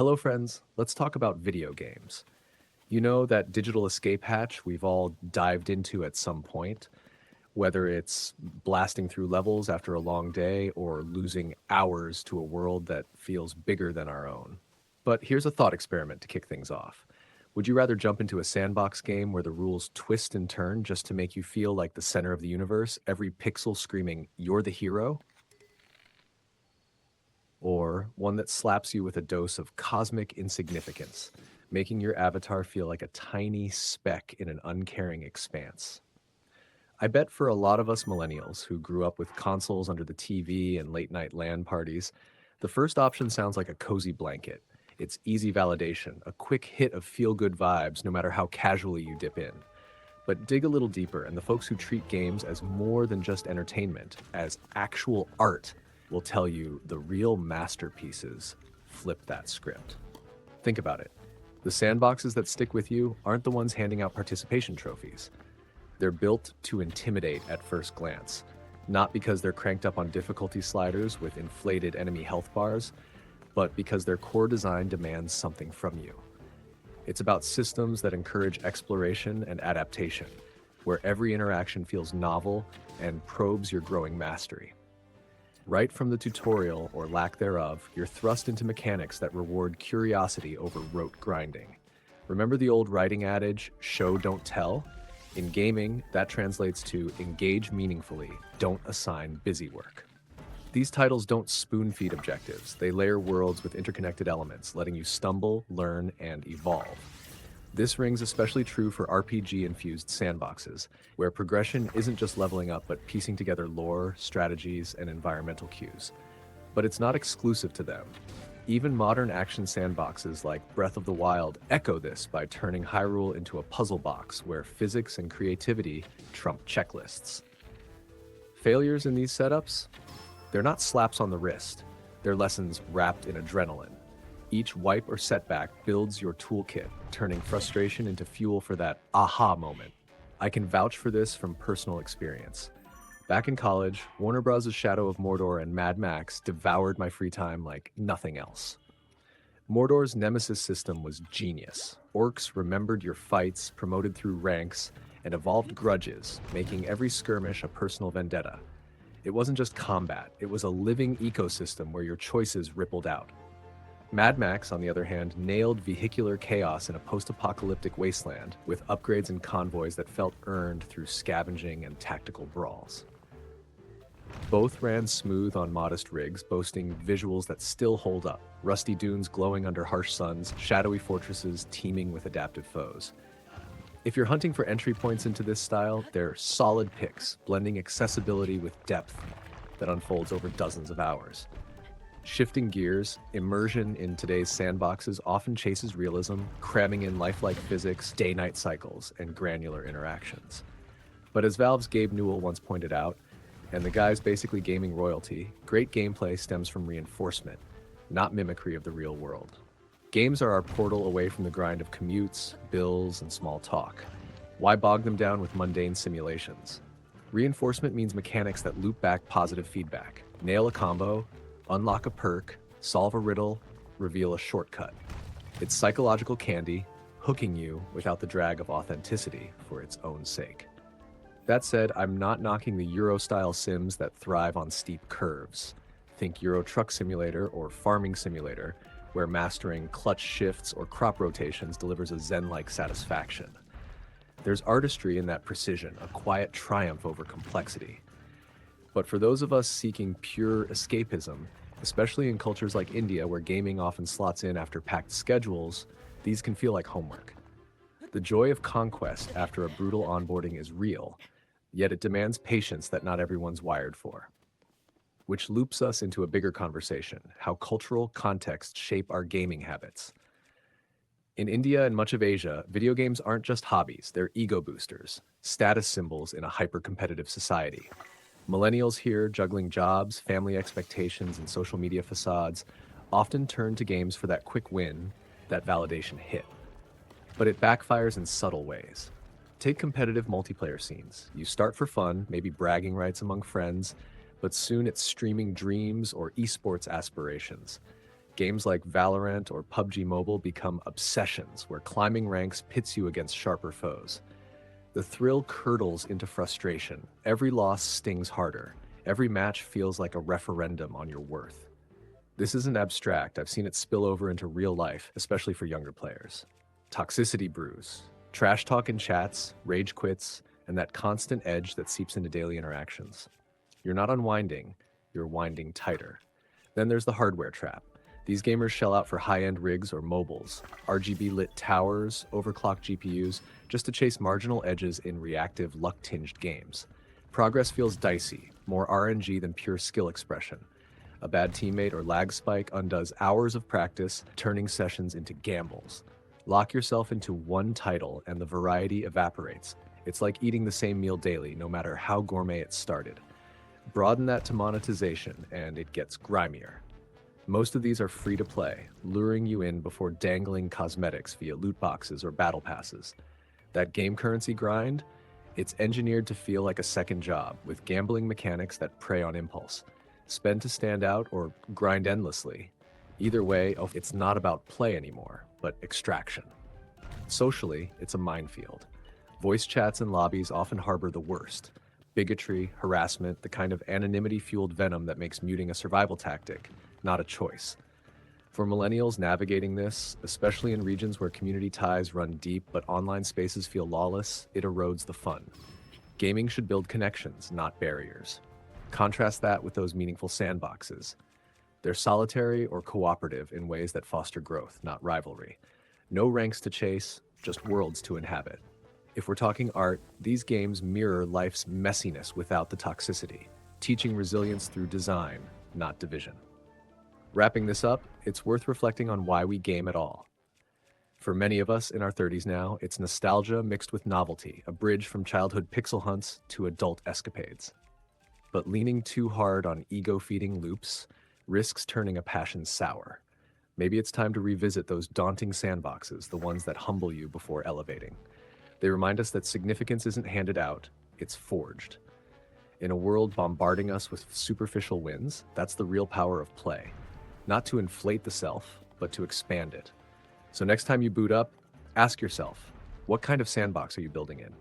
Hello, friends. Let's talk about video games. You know that digital escape hatch we've all dived into at some point, whether it's blasting through levels after a long day or losing hours to a world that feels bigger than our own. But here's a thought experiment to kick things off. Would you rather jump into a sandbox game where the rules twist and turn just to make you feel like the center of the universe, every pixel screaming, "You're the hero"? Or one that slaps you with a dose of cosmic insignificance, making your avatar feel like a tiny speck in an uncaring expanse? I bet for a lot of us millennials who grew up with consoles under the TV and late night LAN parties, the first option sounds like a cozy blanket. It's easy validation, a quick hit of feel good vibes, no matter how casually you dip in. But dig a little deeper, and the folks who treat games as more than just entertainment, as actual art, will tell you the real masterpieces flip that script. Think about it. The sandboxes that stick with you aren't the ones handing out participation trophies. They're built to intimidate at first glance, not because they're cranked up on difficulty sliders with inflated enemy health bars, but because their core design demands something from you. It's about systems that encourage exploration and adaptation, where every interaction feels novel and probes your growing mastery. Right from the tutorial, or lack thereof, you're thrust into mechanics that reward curiosity over rote grinding. Remember the old writing adage, show don't tell? In gaming, that translates to engage meaningfully, don't assign busy work. These titles don't spoon-feed objectives, they layer worlds with interconnected elements, letting you stumble, learn, and evolve. This rings especially true for RPG-infused sandboxes, where progression isn't just leveling up but piecing together lore, strategies, and environmental cues. But it's not exclusive to them. Even modern action sandboxes like Breath of the Wild echo this by turning Hyrule into a puzzle box where physics and creativity trump checklists. Failures in these setups? They're not slaps on the wrist, they're lessons wrapped in adrenaline. Each wipe or setback builds your toolkit, turning frustration into fuel for that aha moment. I can vouch for this from personal experience. Back in college, Warner Bros.' Shadow of Mordor and Mad Max devoured my free time like nothing else. Mordor's nemesis system was genius. Orcs remembered your fights, promoted through ranks, and evolved grudges, making every skirmish a personal vendetta. It wasn't just combat, it was a living ecosystem where your choices rippled out. Mad Max, on the other hand, nailed vehicular chaos in a post-apocalyptic wasteland with upgrades and convoys that felt earned through scavenging and tactical brawls. Both ran smooth on modest rigs, boasting visuals that still hold up. Rusty dunes glowing under harsh suns, shadowy fortresses teeming with adaptive foes. If you're hunting for entry points into this style, they're solid picks, blending accessibility with depth that unfolds over dozens of hours. Shifting gears, immersion in today's sandboxes often chases realism, cramming in lifelike physics, day-night cycles, and granular interactions. But as Valve's Gabe Newell once pointed out, and the guy's basically gaming royalty, great gameplay stems from reinforcement, not mimicry of the real world. Games are our portal away from the grind of commutes, bills, and small talk. Why bog them down with mundane simulations? Reinforcement means mechanics that loop back positive feedback. Nail a combo, unlock a perk, solve a riddle, reveal a shortcut. It's psychological candy, hooking you without the drag of authenticity for its own sake. That said, I'm not knocking the Euro-style sims that thrive on steep curves. Think Euro Truck Simulator or Farming Simulator, where mastering clutch shifts or crop rotations delivers a zen-like satisfaction. There's artistry in that precision, a quiet triumph over complexity. But for those of us seeking pure escapism, especially in cultures like India where gaming often slots in after packed schedules, these can feel like homework. The joy of conquest after a brutal onboarding is real, yet it demands patience that not everyone's wired for. Which loops us into a bigger conversation, how cultural contexts shape our gaming habits. In India and much of Asia, video games aren't just hobbies, they're ego boosters, status symbols in a hyper-competitive society. Millennials here, juggling jobs, family expectations, and social media facades, often turn to games for that quick win, that validation hit. But it backfires in subtle ways. Take competitive multiplayer scenes. You start for fun, maybe bragging rights among friends, but soon it's streaming dreams or esports aspirations. Games like Valorant or PUBG Mobile become obsessions where climbing ranks pits you against sharper foes. The thrill curdles into frustration. Every loss stings harder. Every match feels like a referendum on your worth. This isn't abstract. I've seen it spill over into real life, especially for younger players. Toxicity brews, trash talk in chats, rage quits, and that constant edge that seeps into daily interactions. You're not unwinding, you're winding tighter. Then there's the hardware trap. These gamers shell out for high-end rigs or mobiles, RGB-lit towers, overclocked GPUs, just to chase marginal edges in reactive, luck-tinged games. Progress feels dicey, more RNG than pure skill expression. A bad teammate or lag spike undoes hours of practice, turning sessions into gambles. Lock yourself into one title and the variety evaporates. It's like eating the same meal daily, no matter how gourmet it started. Broaden that to monetization, and it gets grimier. Most of these are free to play, luring you in before dangling cosmetics via loot boxes or battle passes. That game currency grind? It's engineered to feel like a second job, with gambling mechanics that prey on impulse. Spend to stand out or grind endlessly. Either way, it's not about play anymore, but extraction. Socially, it's a minefield. Voice chats and lobbies often harbor the worst. Bigotry, harassment, the kind of anonymity-fueled venom that makes muting a survival tactic, not a choice. For millennials navigating this, especially in regions where community ties run deep but online spaces feel lawless, it erodes the fun. Gaming should build connections, not barriers. Contrast that with those meaningful sandboxes. They're solitary or cooperative in ways that foster growth, not rivalry. No ranks to chase, just worlds to inhabit. If we're talking art, these games mirror life's messiness without the toxicity, teaching resilience through design, not division. Wrapping this up, it's worth reflecting on why we game at all. For many of us in our 30s now, it's nostalgia mixed with novelty, a bridge from childhood pixel hunts to adult escapades. But leaning too hard on ego-feeding loops risks turning a passion sour. Maybe it's time to revisit those daunting sandboxes, the ones that humble you before elevating. They remind us that significance isn't handed out, it's forged. In a world bombarding us with superficial wins, that's the real power of play. Not to inflate the self, but to expand it. So next time you boot up, ask yourself, what kind of sandbox are you building in?